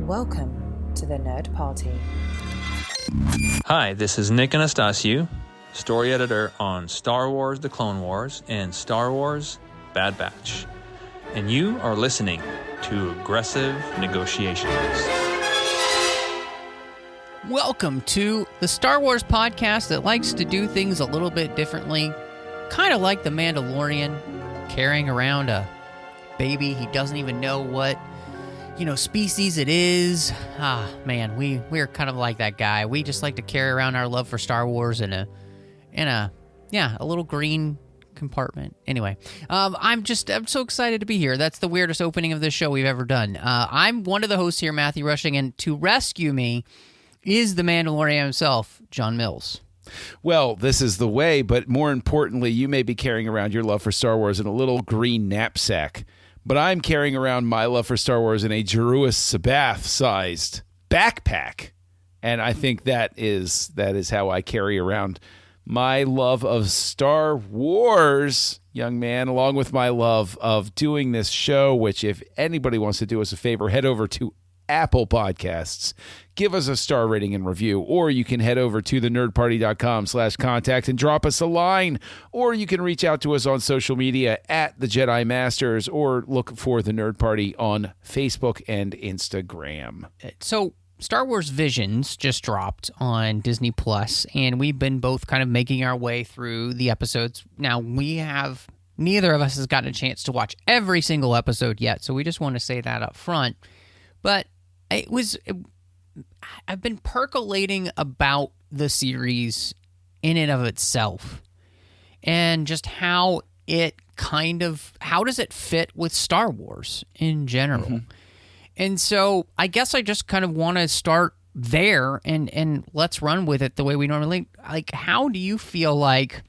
Welcome to the Nerd Party. Hi, this is Nick Anastasiou, story editor on Star Wars The Clone Wars and Star Wars Bad Batch. And you are listening to Aggressive Negotiations. Welcome to the Star Wars podcast that likes to do things a little bit differently, kind of like the Mandalorian, carrying around a baby he doesn't even know what, species it is. We're kind of like that guy. We just like to carry around our love for Star Wars in a little green compartment. Anyway, I'm so excited to be here. That's the weirdest opening of this show we've ever done. I'm one of the hosts here, Matthew Rushing, and to rescue me is the Mandalorian himself, John Mills. Well, this is the way, but more importantly, you may be carrying around your love for Star Wars in a little green knapsack, but I'm carrying around my love for Star Wars in a Jeruus Sabath-sized backpack, and I think that is how I carry around my love of Star Wars, young man, along with my love of doing this show, which if anybody wants to do us a favor, head over to Apple Podcasts, give us a star rating and review, or you can head over to thenerdparty.com/contact and drop us a line, or you can reach out to us on social media at the Jedi Masters, or look for the Nerd Party on Facebook and Instagram. So Star Wars Visions just dropped on Disney Plus, and we've been both kind of making our way through the episodes. Now, neither of us has gotten a chance to watch every single episode yet, so we just want to say that up front. But I've been percolating about the series in and of itself, and just how does it fit with Star Wars in general. Mm-hmm. And so I guess I just kind of want to start there and let's run with it the way we normally like. How do you feel like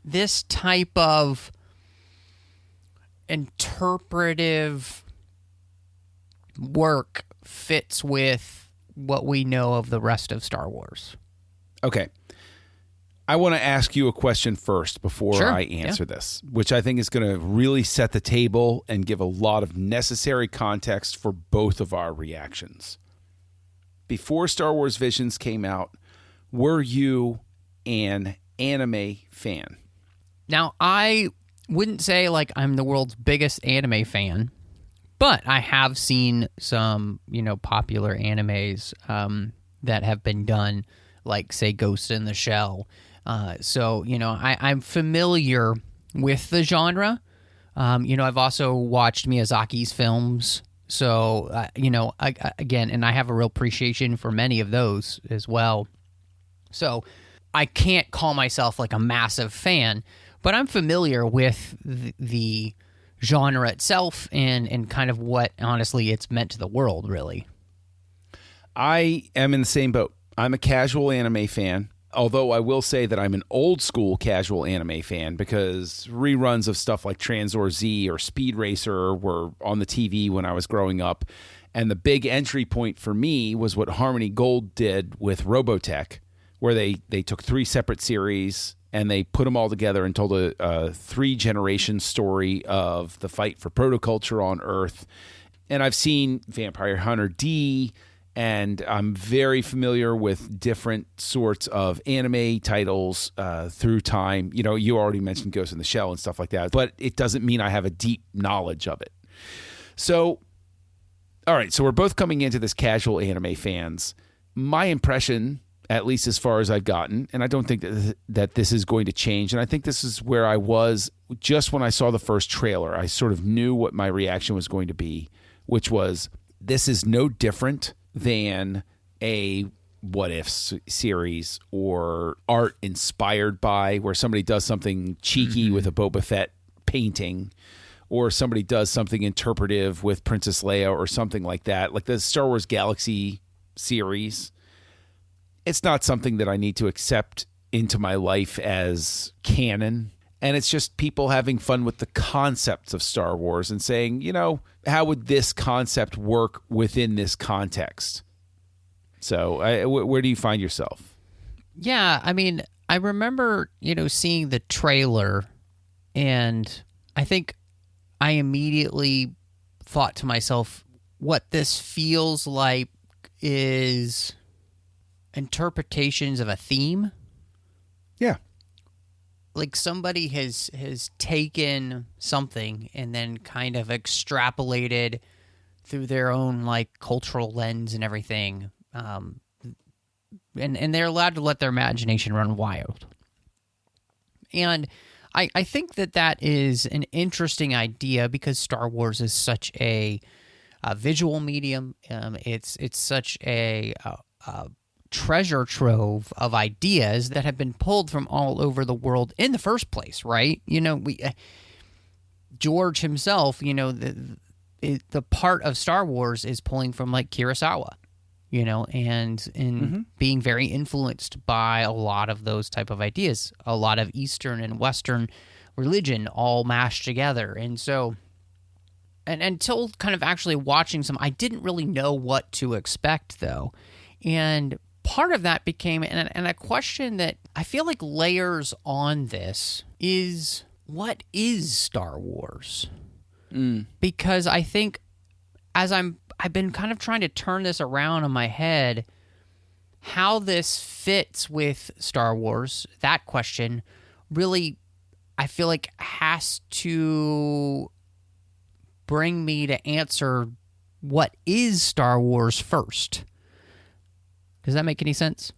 this type of interpretive work fits with what we know of the rest of Star Wars? Okay. I want to ask you a question first before I answer this, which I think is going to really set the table and give a lot of necessary context for both of our reactions. Before Star Wars Visions came out, were you an anime fan? Now, I wouldn't say like I'm the world's biggest anime fan, but I have seen some, popular animes that have been done, like, say, Ghost in the Shell. I'm familiar with the genre. I've also watched Miyazaki's films. So, and I have a real appreciation for many of those as well. So I can't call myself like a massive fan, but I'm familiar with the genre itself and kind of what, honestly, it's meant to the world, really. I am in the same boat. I'm a casual anime fan, although I will say that I'm an old school casual anime fan because reruns of stuff like Tranzor Z or Speed Racer were on the TV when I was growing up. And the big entry point for me was what Harmony Gold did with Robotech, where they took 3 separate series and they put them all together and told a 3-generation story of the fight for protoculture on Earth. And I've seen Vampire Hunter D, and I'm very familiar with different sorts of anime titles through time. You already mentioned Ghost in the Shell and stuff like that, but it doesn't mean I have a deep knowledge of it. So, all right, so we're both coming into this casual anime fans. My impression, at least as far as I've gotten, and I don't think that this is going to change, and I think this is where I was just when I saw the first trailer. I sort of knew what my reaction was going to be, which was, this is no different than a What If series or art inspired by, where somebody does something cheeky with a Boba Fett painting, or somebody does something interpretive with Princess Leia or something like that, like the Star Wars Galaxy series. It's not something that I need to accept into my life as canon. And it's just people having fun with the concepts of Star Wars and saying, how would this concept work within this context? So where do you find yourself? Yeah, I mean, I remember, seeing the trailer, and I think I immediately thought to myself, what this feels like is interpretations of a theme. Yeah. Like somebody has taken something and then kind of extrapolated through their own like cultural lens and everything, and they're allowed to let their imagination run wild. And I think that is an interesting idea because Star Wars is such a visual medium. It's such a treasure trove of ideas that have been pulled from all over the world in the first place, right? You know, George himself, you know, the part of Star Wars is pulling from like Kurosawa, you know, and being very influenced by a lot of those type of ideas, a lot of Eastern and Western religion all mashed together. And so, and until kind of actually watching some, I didn't really know what to expect though. And part of that became, and a question that I feel like layers on this is, what is Star Wars? Because I think as I've been kind of trying to turn this around in my head, how this fits with Star Wars, that question really, I feel like has to bring me to answer what is Star Wars first. Does that make any sense?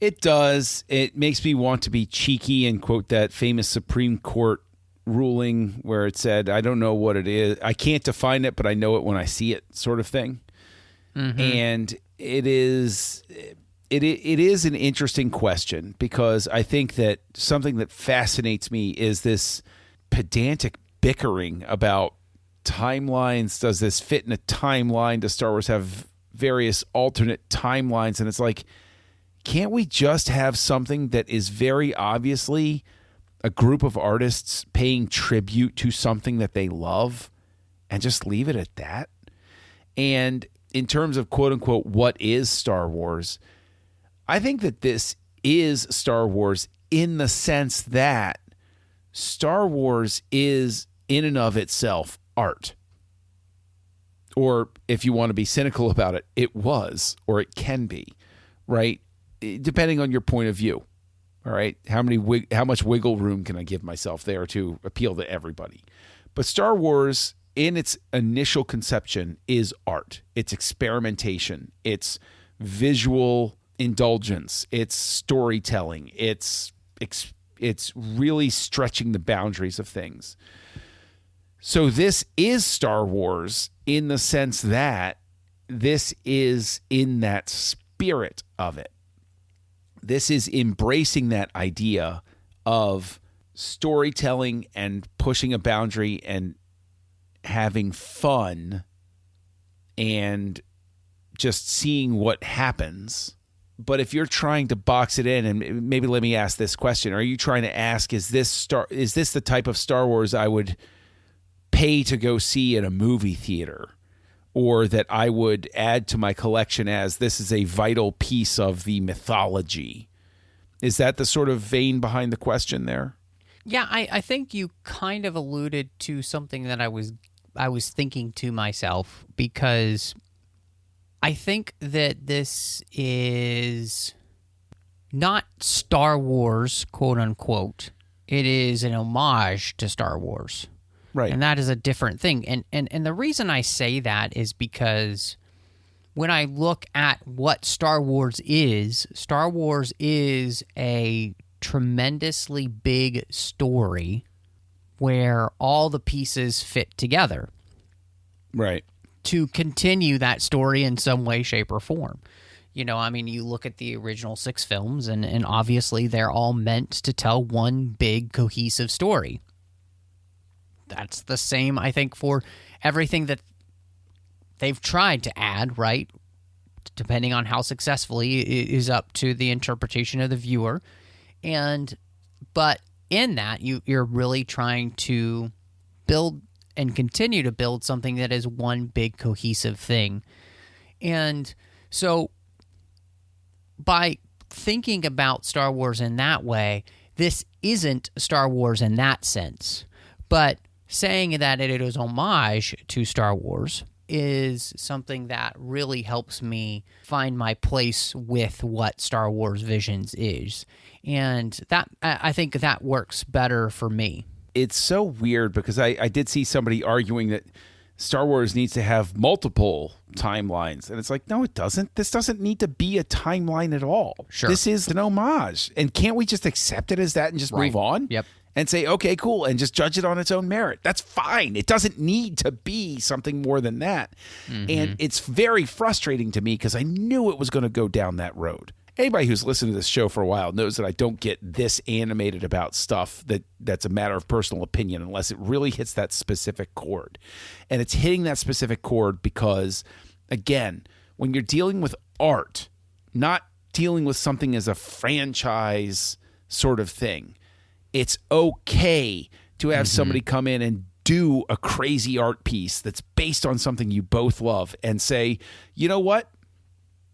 It does. It makes me want to be cheeky and quote that famous Supreme Court ruling where it said, I don't know what it is. I can't define it, but I know it when I see it, sort of thing. And it is an interesting question because I think that something that fascinates me is this pedantic bickering about timelines. Does this fit in a timeline? Does Star Wars have various alternate timelines? And it's like, can't we just have something that is very obviously a group of artists paying tribute to something that they love and just leave it at that? And in terms of quote unquote, what is Star Wars? I think that this is Star Wars in the sense that Star Wars is in and of itself art. Or if you want to be cynical about it, it was, or it can be, right? Depending on your point of view. All right. How much wiggle room can I give myself there to appeal to everybody? But Star Wars, in its initial conception, is art. It's experimentation. It's visual indulgence. It's storytelling. It's really stretching the boundaries of things. So this is Star Wars in the sense that this is in that spirit of it. This is embracing that idea of storytelling and pushing a boundary and having fun and just seeing what happens. But if you're trying to box it in, and maybe let me ask this question, are you trying to ask, is this the type of Star Wars I would pay to go see at a movie theater, or that I would add to my collection as this is a vital piece of the mythology? Is that the sort of vein behind the question there? Yeah, I think you kind of alluded to something that I was thinking to myself, because I think that this is not Star Wars, quote unquote. It is an homage to Star Wars. Right. And that is a different thing. And the reason I say that is because when I look at what Star Wars is a tremendously big story where all the pieces fit together. Right. To continue that story in some way, shape, or form. You know, I mean, you look at the original 6 films, and obviously they're all meant to tell one big cohesive story. That's the same, I think, for everything that they've tried to add, right? Depending on how successfully it is up to the interpretation of the viewer. But in that, you're really trying to build and continue to build something that is one big cohesive thing. And so by thinking about Star Wars in that way, this isn't Star Wars in that sense. But saying that it is homage to Star Wars is something that really helps me find my place with what Star Wars Visions is. And that I think that works better for me. It's so weird because I did see somebody arguing that Star Wars needs to have multiple timelines. And it's like, no, it doesn't. This doesn't need to be a timeline at all. Sure. This is an homage. And can't we just accept it as that and just move on? Yep. And say, okay, cool, and just judge it on its own merit. That's fine. It doesn't need to be something more than that. And it's very frustrating to me because I knew it was going to go down that road. Anybody who's listened to this show for a while knows that I don't get this animated about stuff that's a matter of personal opinion unless it really hits that specific chord. And it's hitting that specific chord because, again, when you're dealing with art, not dealing with something as a franchise sort of thing, it's okay to have somebody come in and do a crazy art piece that's based on something you both love and say, you know what?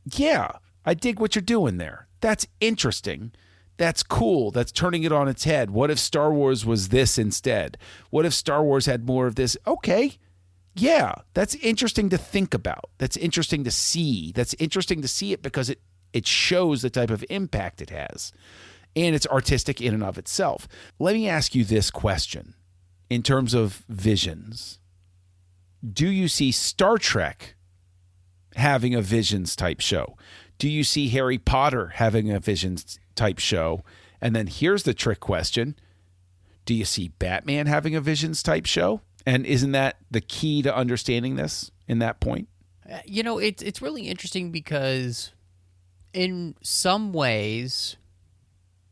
Yeah, I dig what you're doing there. That's interesting. That's cool. That's turning it on its head. What if Star Wars was this instead? What if Star Wars had more of this? Okay. Yeah, that's interesting to think about. That's interesting to see. That's interesting to see it because it shows the type of impact it has. And it's artistic in and of itself. Let me ask you this question. In terms of Visions, do you see Star Trek having a Visions type show? Do you see Harry Potter having a Visions type show? And then here's the trick question. Do you see Batman having a Visions type show? And isn't that the key to understanding this in that point? You know, it's really interesting because in some ways,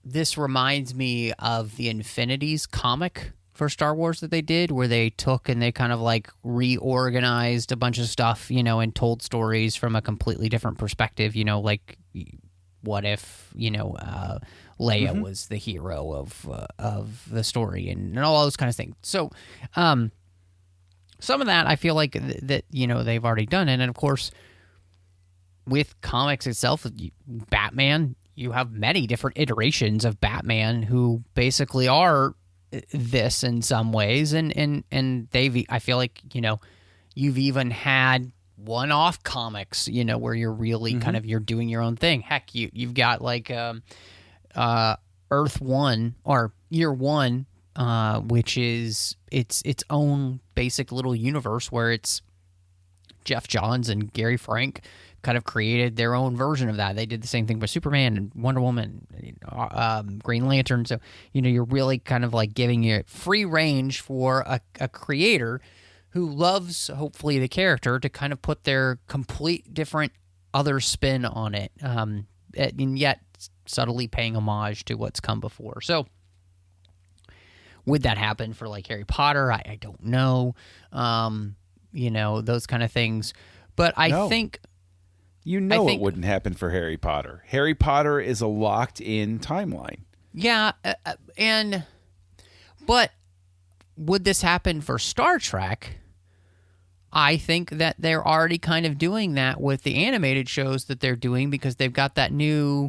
this reminds me of the Infinities comic for Star Wars that they did, where they took and they kind of like reorganized a bunch of stuff, you know, and told stories from a completely different perspective, you know, like what if, you know, Leia was the hero of the story and all those kind of things. So some of that I feel like that, you know, they've already done. And of course, with comics itself, Batman, you have many different iterations of Batman who basically are this in some ways, and they've, I feel like, you know, you've even had one-off comics, you know, where you're really kind of, you're doing your own thing. Heck, you've got like Earth One or Year One, which is its own basic little universe where it's Jeff Johns and Gary Frank kind of created their own version of that. They did the same thing with Superman and Wonder Woman, Green Lantern. So, you know, you're really kind of like giving it free range for a creator who loves, hopefully, the character to kind of put their complete different other spin on it, and yet subtly paying homage to what's come before. So, would that happen for like Harry Potter? I don't know. You know, those kind of things. But I think... You know it wouldn't happen for Harry Potter. Harry Potter is a locked-in timeline. Yeah, but would this happen for Star Trek? I think that they're already kind of doing that with the animated shows that they're doing because they've got that new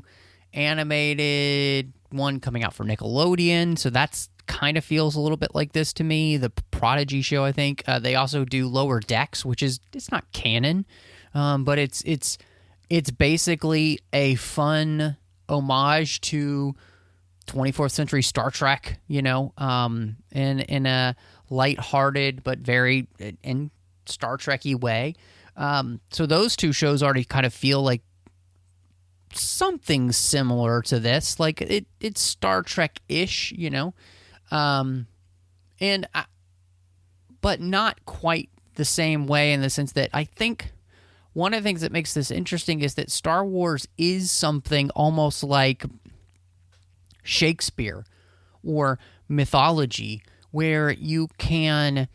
animated one coming out for Nickelodeon, so that's kind of feels a little bit like this to me. The Prodigy show, I think. They also do Lower Decks, which is, it's not canon, but it's basically a fun homage to 24th century Star Trek, you know, in a lighthearted but very in Star Trek-y way. So those two shows already kind of feel like something similar to this, like it's Star Trek-ish, you know, but not quite the same way in the sense that I think one of the things that makes this interesting is that Star Wars is something almost like Shakespeare or mythology, where you can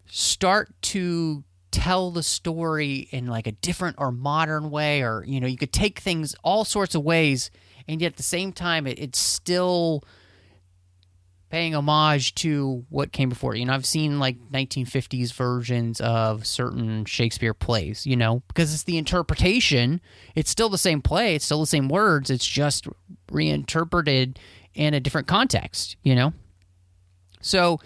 start to tell the story in like a different or modern way, or, you know, you could take things all sorts of ways, and yet at the same time it's still paying homage to what came before. You know, I've seen like 1950s versions of certain Shakespeare plays, you know, because it's the interpretation. It's still the same play. It's still the same words. It's just reinterpreted in a different context, you know? So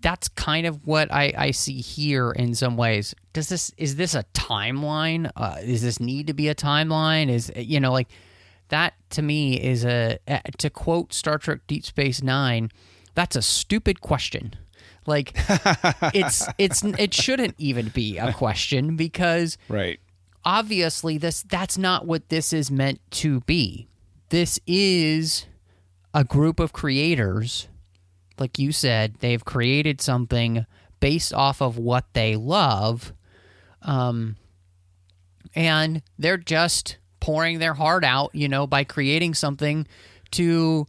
that's kind of what I see here in some ways. Is this a timeline? Does this need to be a timeline? Is, like that to me is to quote Star Trek Deep Space Nine, that's a stupid question. Like it shouldn't even be a question because right. Obviously that's not what this is meant to be. This is a group of creators. Like you said, they've created something based off of what they love, and they're just pouring their heart out, by creating something to...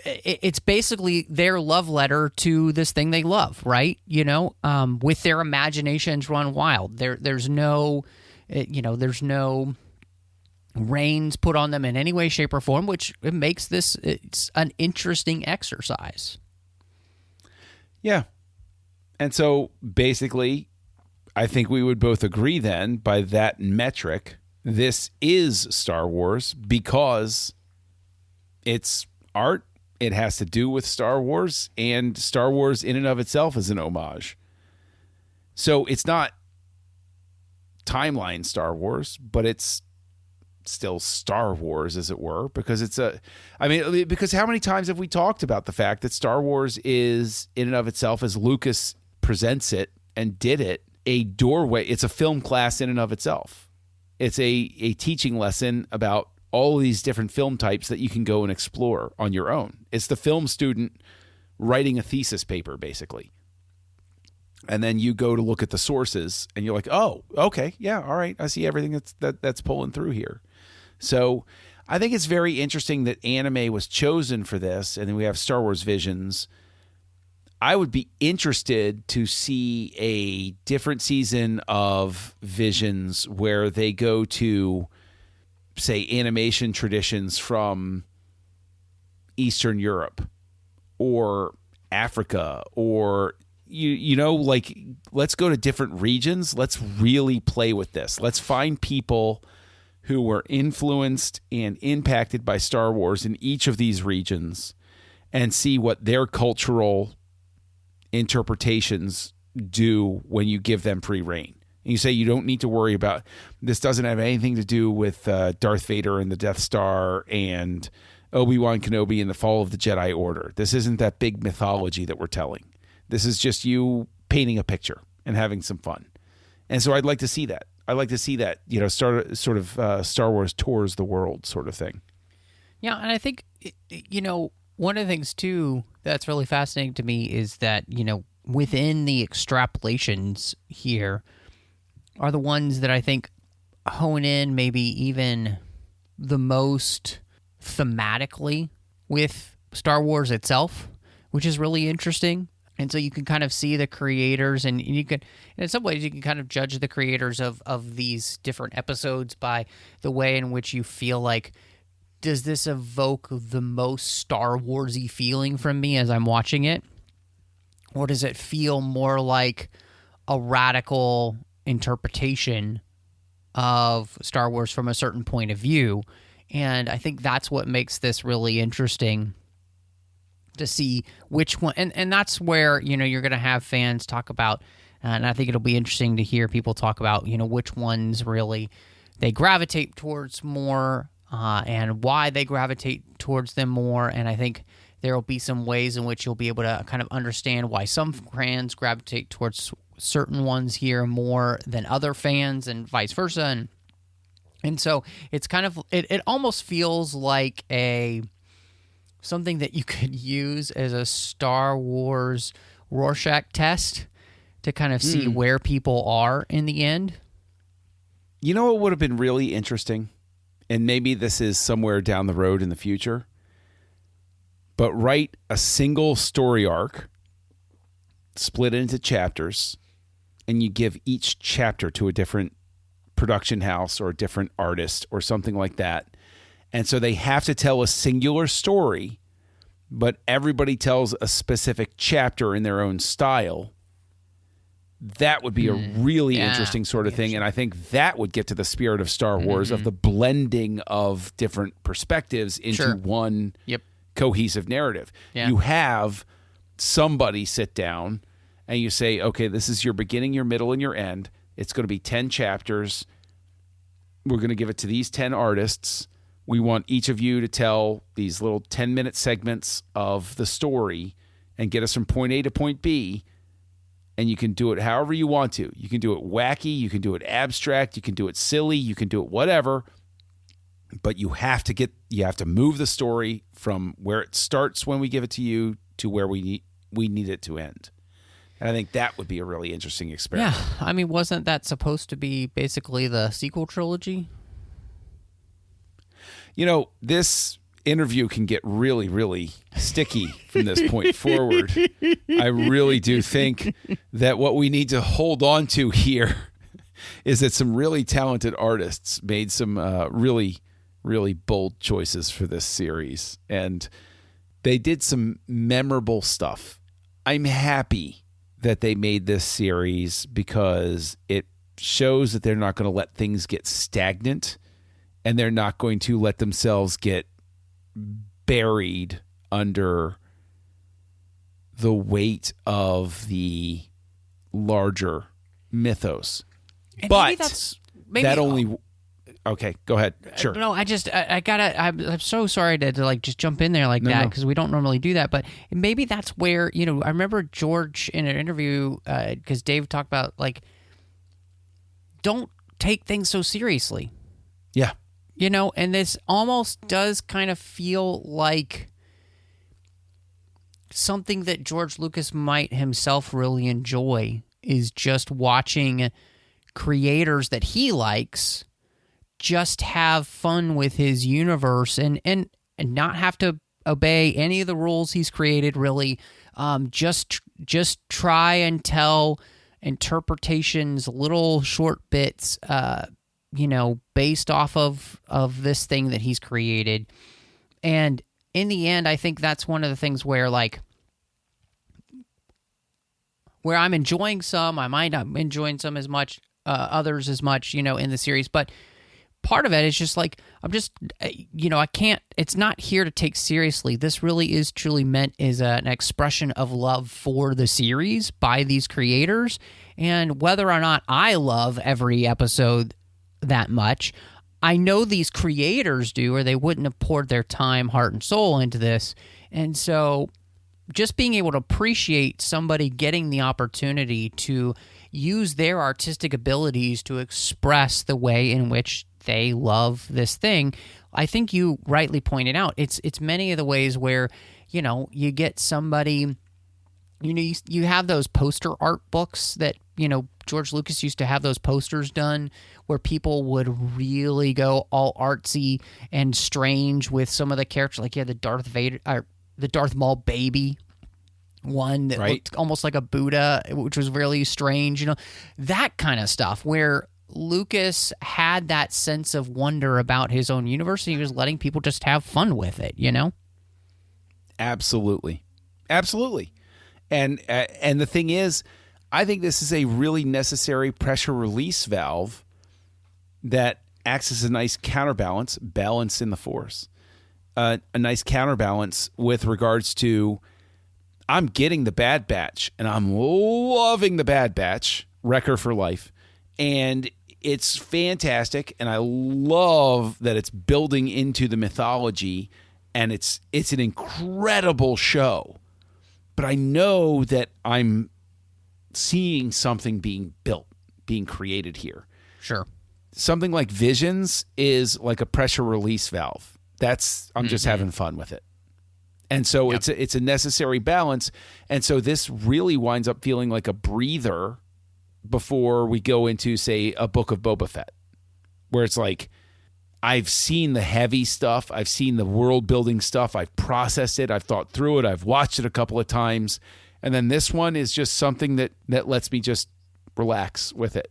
It's basically their love letter to this thing they love, right? With their imaginations run wild. There's no reins put on them in any way, shape, or form, which makes it's an interesting exercise. Yeah. And so basically, I think we would both agree then by that metric, this is Star Wars because it's art. It has to do with Star Wars, and Star Wars in and of itself is an homage. So it's not timeline Star Wars, but it's still Star Wars, as it were, because because how many times have we talked about the fact that Star Wars is in and of itself, as Lucas presents it and did it, a doorway. It's a film class in and of itself. It's a teaching lesson about all these different film types that you can go and explore on your own. It's the film student writing a thesis paper, basically. And then you go to look at the sources and you're like, oh, okay, yeah, all right. I see everything that's pulling through here. So I think it's very interesting that anime was chosen for this. And then we have Star Wars Visions. I would be interested to see a different season of Visions where they go to, say, animation traditions from Eastern Europe or Africa, or like, let's go to different regions. Let's really play with this. Let's find people who were influenced and impacted by Star Wars in each of these regions and see what their cultural interpretations do when you give them free reign. And you say you don't need to worry about, this doesn't have anything to do with Darth Vader and the Death Star and Obi-Wan Kenobi and the fall of the Jedi Order. This isn't that big mythology that we're telling. This is just you painting a picture and having some fun. And so I'd like to see that. I'd like to see that, Star Wars tours the world sort of thing. Yeah, and I think, one of the things, too, that's really fascinating to me is that, within the extrapolations here are the ones that I think hone in maybe even the most thematically with Star Wars itself, which is really interesting. And so you can kind of see the creators, and you can, in some ways, you can kind of judge the creators of these different episodes by the way in which you feel like, does this evoke the most Star Wars-y feeling from me as I'm watching it? Or does it feel more like a radical interpretation of Star Wars from a certain point of view? And I think that's what makes this really interesting to see which one, and that's where, you're going to have fans talk about, and I think it'll be interesting to hear people talk about, which ones really they gravitate towards more, and why they gravitate towards them more. And I think there will be some ways in which you'll be able to kind of understand why some fans gravitate towards certain ones here more than other fans, and vice versa. And so it's kind of, it almost feels like something that you could use as a Star Wars Rorschach test to kind of see where people are in the end. You know what would have been really interesting? And maybe this is somewhere down the road in the future, but write a single story arc, split it into chapters, and you give each chapter to a different production house or a different artist or something like that. And so they have to tell a singular story, but everybody tells a specific chapter in their own style. That would be a really interesting sort of thing. And I think that would get to the spirit of Star Wars, of the blending of different perspectives into one cohesive narrative. Yeah. You have somebody sit down and you say, okay, this is your beginning, your middle, and your end. It's going to be 10 chapters. We're going to give it to these 10 artists. We want each of you to tell these little 10-minute segments of the story and get us from point A to point B. And you can do it however you want to. You can do it wacky. You can do it abstract. You can do it silly. You can do it whatever. But you have to move the story from where it starts when we give it to you to where we need it to end. And I think that would be a really interesting experiment. Yeah, I mean, wasn't that supposed to be basically the sequel trilogy? You know, this interview can get really, really sticky from this point forward. I really do think that what we need to hold on to here is that some really talented artists made some really, really bold choices for this series. And they did some memorable stuff. I'm happy that they made this series because it shows that they're not going to let things get stagnant and they're not going to let themselves get buried under the weight of the larger mythos. And but that only... Okay, go ahead. Sure. No, I'm so sorry to like just jump in there like that because we don't normally do that. But maybe that's where, I remember George in an interview because Dave talked about like, don't take things so seriously. Yeah. And this almost does kind of feel like something that George Lucas might himself really enjoy is just watching creators that he likes just have fun with his universe and not have to obey any of the rules he's created, really. Just try and tell interpretations, little short bits, based off of this thing that he's created. And in the end, I think that's one of the things where, like, where I'm enjoying some, I might not enjoying some as much, others as much, in the series, but part of it is just like, I can't, it's not here to take seriously. This really is truly meant as an expression of love for the series by these creators. And whether or not I love every episode that much, I know these creators do, or they wouldn't have poured their time, heart, and soul into this. And so just being able to appreciate somebody getting the opportunity to use their artistic abilities to express the way in which they love this thing. I think you rightly pointed out, it's many of the ways where, you get somebody, you have those poster art books that, George Lucas used to have those posters done where people would really go all artsy and strange with some of the characters. Like, the Darth Vader, or the Darth Maul baby one that looked almost like a Buddha, which was really strange, that kind of stuff where Lucas had that sense of wonder about his own universe, and he was letting people just have fun with it, Absolutely. And the thing is, I think this is a really necessary pressure release valve that acts as a nice counterbalance, balance in the Force, a nice counterbalance with regards to, I'm getting the Bad Batch, and I'm loving the Bad Batch, Wrecker for life. And it's fantastic, and I love that it's building into the mythology, and it's an incredible show. But I know that I'm seeing something being built, being created here. Sure. Something like Visions is like a pressure release valve. I'm just having fun with it. And so it's a necessary balance. And so this really winds up feeling like a breather before we go into, say, a Book of Boba Fett, where it's like, I've seen the heavy stuff. I've seen the world building stuff. I've processed it. I've thought through it. I've watched it a couple of times. And then this one is just something that lets me just relax with it.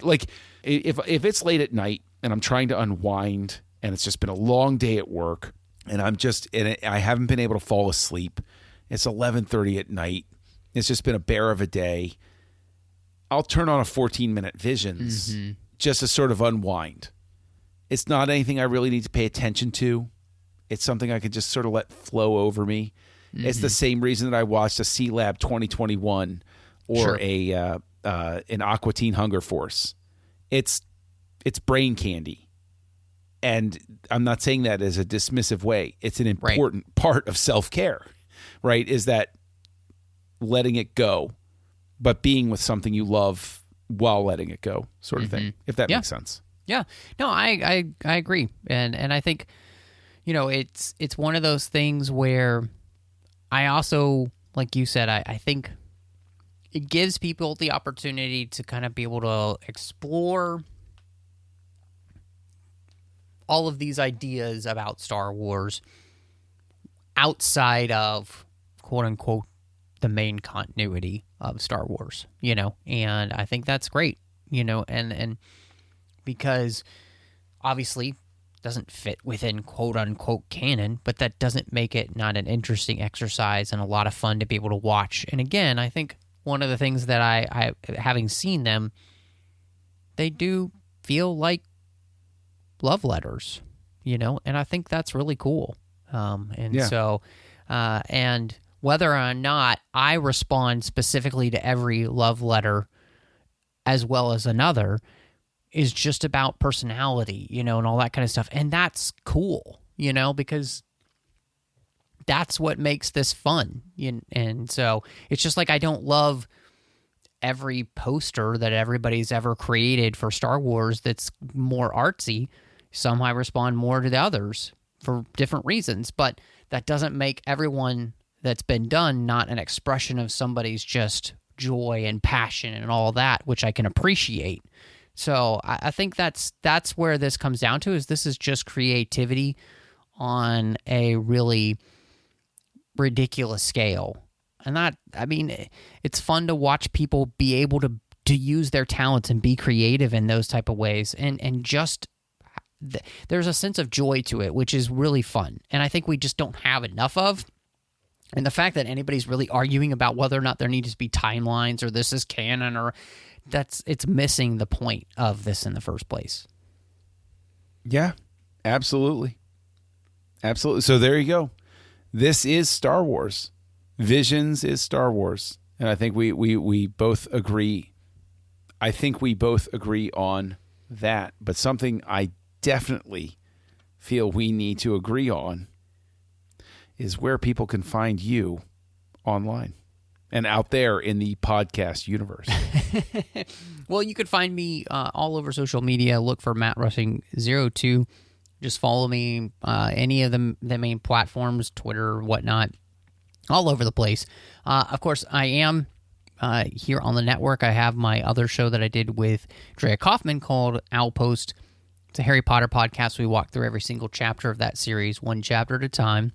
Like, if it's late at night and I'm trying to unwind and it's just been a long day at work and I haven't been able to fall asleep. It's 11:30 at night. It's just been a bear of a day. I'll turn on a 14-minute Visions just to sort of unwind. It's not anything I really need to pay attention to. It's something I could just sort of let flow over me. It's the same reason that I watched a Sea Lab 2021 or Sure. an Aqua Teen Hunger Force. It's brain candy. And I'm not saying that as a dismissive way. It's an important part of self-care, right? Is that letting it go, but being with something you love while letting it go, sort of thing, if that makes sense. Yeah. No, I agree. And I think, it's one of those things where I also, like you said, I think it gives people the opportunity to kind of be able to explore all of these ideas about Star Wars outside of, quote unquote, the main continuity of Star Wars, and I think that's great, and because obviously doesn't fit within quote unquote canon, but that doesn't make it not an interesting exercise and a lot of fun to be able to watch. And again, I think one of the things that I having seen them, they do feel like love letters, and I think that's really cool. So whether or not I respond specifically to every love letter as well as another is just about personality, and all that kind of stuff. And that's cool, because that's what makes this fun. And so it's just like I don't love every poster that everybody's ever created for Star Wars that's more artsy. Some I respond more to the others for different reasons, but that doesn't make everyone that's been done not an expression of somebody's just joy and passion and all that, which I can appreciate. So I think that's where this comes down to, is this is just creativity on a really ridiculous scale. And it's fun to watch people be able to use their talents and be creative in those type of ways. And just there's a sense of joy to it, which is really fun. And I think we just don't have enough of. And the fact that anybody's really arguing about whether or not there needs to be timelines or this is canon or it's missing the point of this in the first place. Yeah, absolutely. Absolutely. So there you go. This is Star Wars. Visions is Star Wars. And I think we both agree. I think we both agree on that. But something I definitely feel we need to agree on is where people can find you online and out there in the podcast universe. Well, you could find me all over social media. Look for Matt Rushing 02. Just follow me, any of the main platforms, Twitter, whatnot, all over the place. Of course, I am here on the network. I have my other show that I did with Drea Kaufman called Outpost. It's a Harry Potter podcast. We walk through every single chapter of that series, one chapter at a time.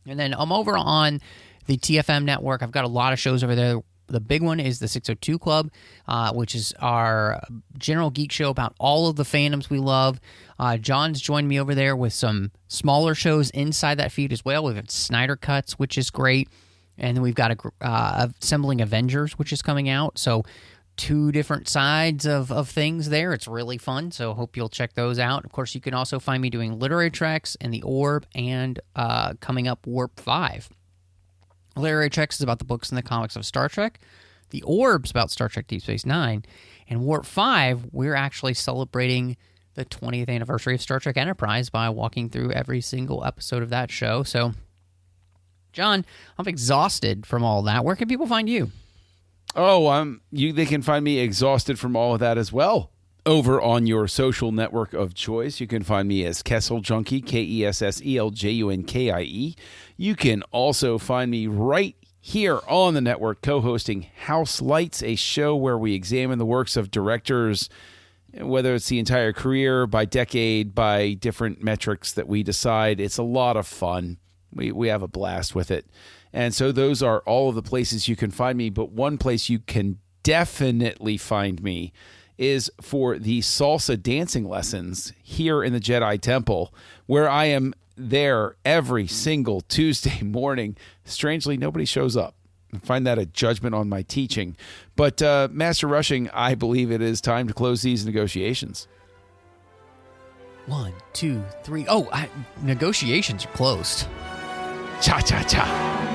And then I'm over on the TFM network. I've got a lot of shows over there. The big one is the 602 Club, which is our general geek show about all of the fandoms we love. John's joined me over there with some smaller shows inside that feed as well. We've got Snyder Cuts, which is great. And then we've got Assembling Avengers, which is coming out. So 2 different sides of things there. It's really fun, so hope you'll check those out. Of course, you can also find me doing Literary Treks and The Orb and coming up Warp 5. Literary Treks is about the books and the comics of Star Trek. The Orb's about Star Trek Deep Space Nine. And Warp 5, we're actually celebrating the 20th anniversary of Star Trek Enterprise by walking through every single episode of that show. So, John, I'm exhausted from all that. Where can people find you? Oh, they can find me exhausted from all of that as well. Over on your social network of choice, you can find me as Kessel Junkie, KESSELJUNKIE. You can also find me right here on the network co-hosting House Lights, a show where we examine the works of directors, whether it's the entire career, by decade, by different metrics that we decide. It's a lot of fun. We have a blast with it. And so those are all of the places you can find me. But one place you can definitely find me is for the salsa dancing lessons here in the Jedi Temple, where I am there every single Tuesday morning. Strangely, nobody shows up. I find that a judgment on my teaching. But Master Rushing, I believe it is time to close these negotiations. 1, 2, 3. Oh, negotiations are closed. Cha-cha-cha.